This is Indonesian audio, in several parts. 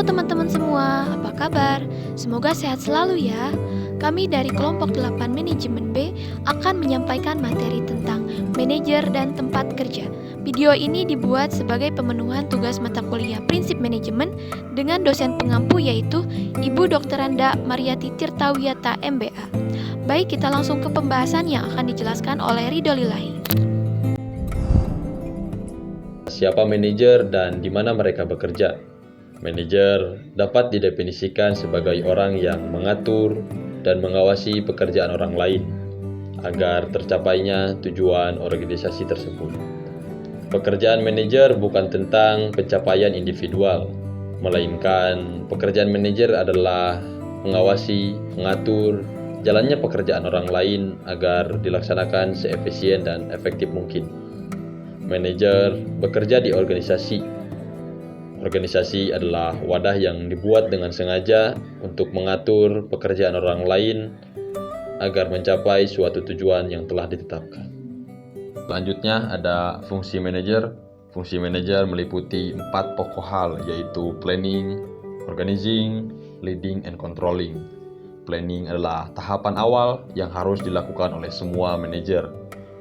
Halo teman-teman semua, apa kabar? Semoga sehat selalu ya. Kami dari kelompok 8 Manajemen B akan menyampaikan materi tentang manajer dan tempat kerja. Video ini dibuat sebagai pemenuhan tugas mata kuliah Prinsip Manajemen dengan dosen pengampu yaitu Ibu Dr. Randa Mariati Tirtawiyata MBA. Baik, kita langsung ke pembahasan yang akan dijelaskan oleh Ridho Lilahi. Siapa manajer dan di mana mereka bekerja? Manajer dapat didefinisikan sebagai orang yang mengatur dan mengawasi pekerjaan orang lain agar tercapainya tujuan organisasi tersebut. Pekerjaan manajer bukan tentang pencapaian individual, melainkan pekerjaan manajer adalah mengawasi, mengatur jalannya pekerjaan orang lain agar dilaksanakan seefisien dan efektif mungkin. Manajer bekerja di organisasi. Organisasi adalah wadah yang dibuat dengan sengaja untuk mengatur pekerjaan orang lain agar mencapai suatu tujuan yang telah ditetapkan. Selanjutnya ada fungsi manajer. Fungsi manajer meliputi 4 pokok hal, yaitu planning, organizing, leading, and controlling. Planning adalah tahapan awal yang harus dilakukan oleh semua manajer.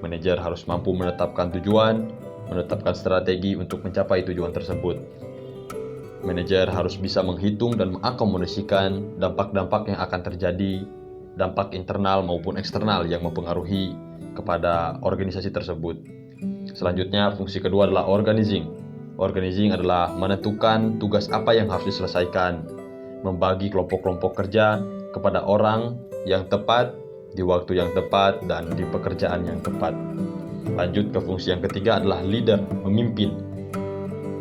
Manajer harus mampu menetapkan tujuan, menetapkan strategi untuk mencapai tujuan tersebut. Manajer harus bisa menghitung dan mengakomodasikan dampak-dampak yang akan terjadi, dampak internal maupun eksternal yang mempengaruhi kepada organisasi tersebut. Selanjutnya, fungsi kedua adalah organizing. Organizing adalah menentukan tugas apa yang harus diselesaikan, membagi kelompok-kelompok kerja kepada orang yang tepat, di waktu yang tepat, dan di pekerjaan yang tepat. Lanjut ke fungsi yang ketiga adalah leader, memimpin.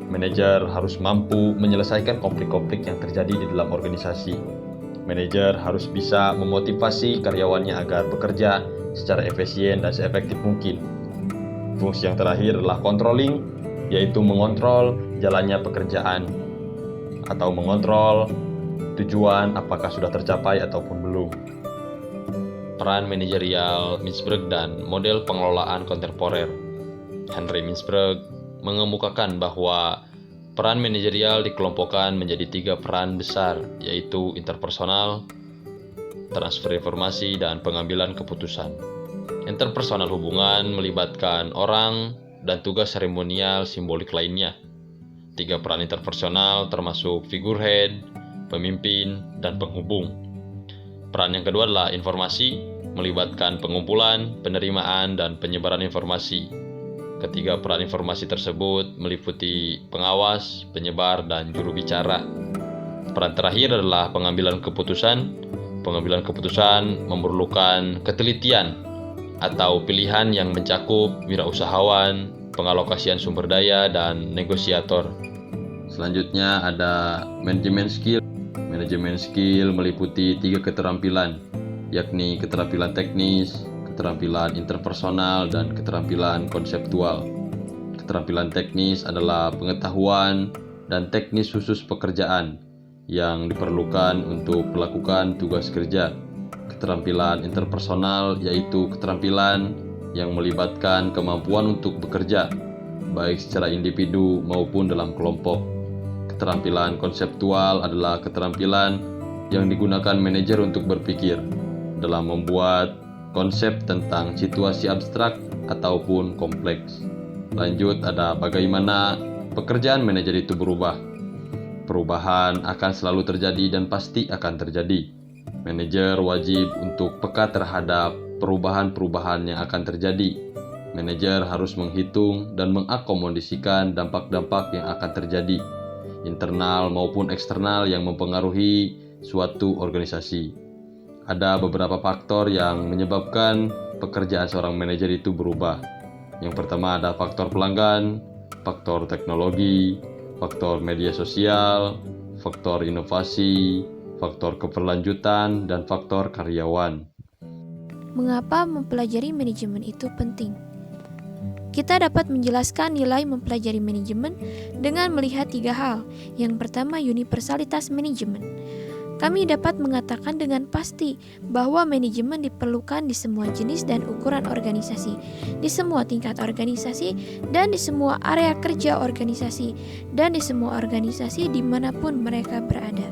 Manajer harus mampu menyelesaikan konflik-konflik yang terjadi di dalam organisasi. Manajer harus bisa memotivasi karyawannya agar bekerja secara efisien dan seefektif mungkin. Fungsi yang terakhir adalah controlling, yaitu mengontrol jalannya pekerjaan atau mengontrol tujuan apakah sudah tercapai ataupun belum. Peran manajerial Mintzberg dan model pengelolaan kontemporer. Henry Mintzberg mengemukakan bahwa peran manajerial dikelompokkan menjadi 3 peran besar, yaitu interpersonal, transfer informasi, dan pengambilan keputusan. Interpersonal hubungan melibatkan orang dan tugas seremonial simbolik lainnya. 3 peran interpersonal termasuk figurehead, pemimpin, dan penghubung. Peran yang kedua adalah informasi, melibatkan pengumpulan, penerimaan, dan penyebaran informasi. Ketiga peran informasi tersebut meliputi pengawas, penyebar, dan juru bicara. Peran terakhir adalah pengambilan keputusan. Pengambilan keputusan memerlukan ketelitian atau pilihan yang mencakup wirausahawan, pengalokasian sumber daya, dan negosiator. Selanjutnya ada manajemen skill. Manajemen skill meliputi 3 keterampilan, yakni keterampilan teknis, keterampilan interpersonal, dan keterampilan konseptual. Keterampilan teknis adalah pengetahuan dan teknis khusus pekerjaan yang diperlukan untuk melakukan tugas kerja. Keterampilan interpersonal yaitu keterampilan yang melibatkan kemampuan untuk bekerja, baik secara individu maupun dalam kelompok. Keterampilan konseptual adalah keterampilan yang digunakan manajer untuk berpikir dalam membuat konsep tentang situasi abstrak ataupun kompleks. Lanjut ada bagaimana pekerjaan manajer itu berubah. Perubahan akan selalu terjadi dan pasti akan terjadi. Manajer wajib untuk peka terhadap perubahan-perubahan yang akan terjadi. Manajer harus menghitung dan mengakomodasikan dampak-dampak yang akan terjadi, internal maupun eksternal yang mempengaruhi suatu organisasi. Ada beberapa faktor yang menyebabkan pekerjaan seorang manajer itu berubah. Yang pertama ada faktor pelanggan, faktor teknologi, faktor media sosial, faktor inovasi, faktor keberlanjutan, dan faktor karyawan. Mengapa mempelajari manajemen itu penting? Kita dapat menjelaskan nilai mempelajari manajemen dengan melihat 3 hal. Yang pertama, universalitas manajemen. kami dapat mengatakan dengan pasti bahwa manajemen diperlukan di semua jenis dan ukuran organisasi, di semua tingkat organisasi, dan di semua area kerja organisasi, dan di semua organisasi dimanapun mereka berada.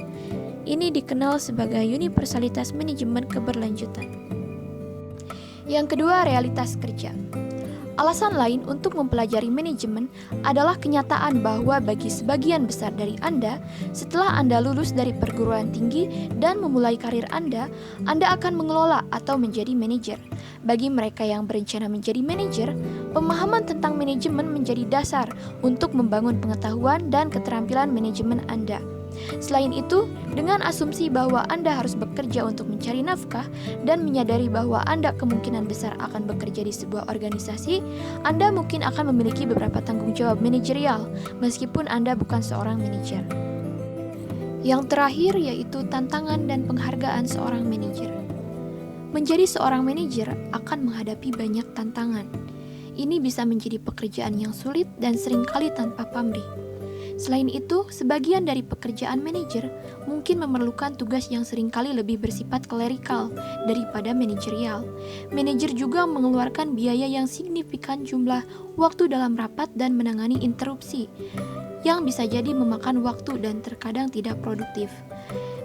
Ini dikenal sebagai universalitas manajemen keberlanjutan. Yang kedua, realitas kerja. Alasan lain untuk mempelajari manajemen adalah kenyataan bahwa bagi sebagian besar dari Anda, setelah Anda lulus dari perguruan tinggi dan memulai karir Anda akan mengelola atau menjadi manajer. Bagi mereka yang berencana menjadi manajer, pemahaman tentang manajemen menjadi dasar untuk membangun pengetahuan dan keterampilan manajemen Anda. Selain itu, dengan asumsi bahwa Anda harus bekerja untuk mencari nafkah dan menyadari bahwa Anda kemungkinan besar akan bekerja di sebuah organisasi, Anda mungkin akan memiliki beberapa tanggung jawab manajerial meskipun Anda bukan seorang manajer. Yang terakhir yaitu tantangan dan penghargaan seorang manajer. Menjadi seorang manajer akan menghadapi banyak tantangan. Ini bisa menjadi pekerjaan yang sulit dan seringkali tanpa pamrih. Selain itu, sebagian dari pekerjaan manajer mungkin memerlukan tugas yang seringkali lebih bersifat klerikal daripada manajerial. Manajer juga mengeluarkan biaya yang signifikan jumlah waktu dalam rapat dan menangani interupsi, yang bisa jadi memakan waktu dan terkadang tidak produktif.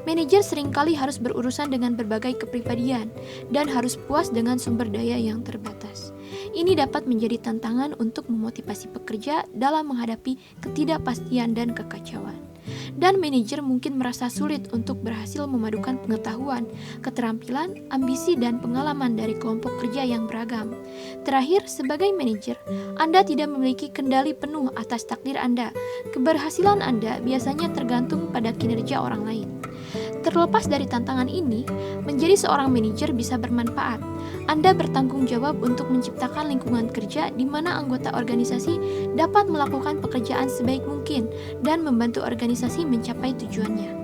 Manajer seringkali harus berurusan dengan berbagai kepribadian dan harus puas dengan sumber daya yang terbatas. Ini dapat menjadi tantangan untuk memotivasi pekerja dalam menghadapi ketidakpastian dan kekacauan. Dan manajer mungkin merasa sulit untuk berhasil memadukan pengetahuan, keterampilan, ambisi, dan pengalaman dari kelompok kerja yang beragam. Terakhir, sebagai manajer, Anda tidak memiliki kendali penuh atas takdir Anda. Keberhasilan Anda biasanya tergantung pada kinerja orang lain. Terlepas dari tantangan ini, menjadi seorang manajer bisa bermanfaat. Anda bertanggung jawab untuk menciptakan lingkungan kerja di mana anggota organisasi dapat melakukan pekerjaan sebaik mungkin dan membantu organisasi mencapai tujuannya.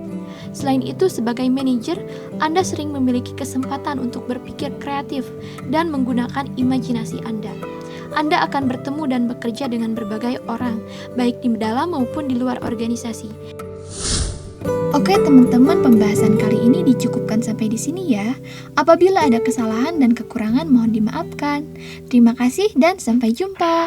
Selain itu, sebagai manajer, Anda sering memiliki kesempatan untuk berpikir kreatif dan menggunakan imajinasi Anda. Anda akan bertemu dan bekerja dengan berbagai orang, baik di dalam maupun di luar organisasi. Oke teman-teman, pembahasan kali ini dicukupkan sampai di sini ya. Apabila ada kesalahan dan kekurangan mohon dimaafkan. Terima kasih dan sampai jumpa.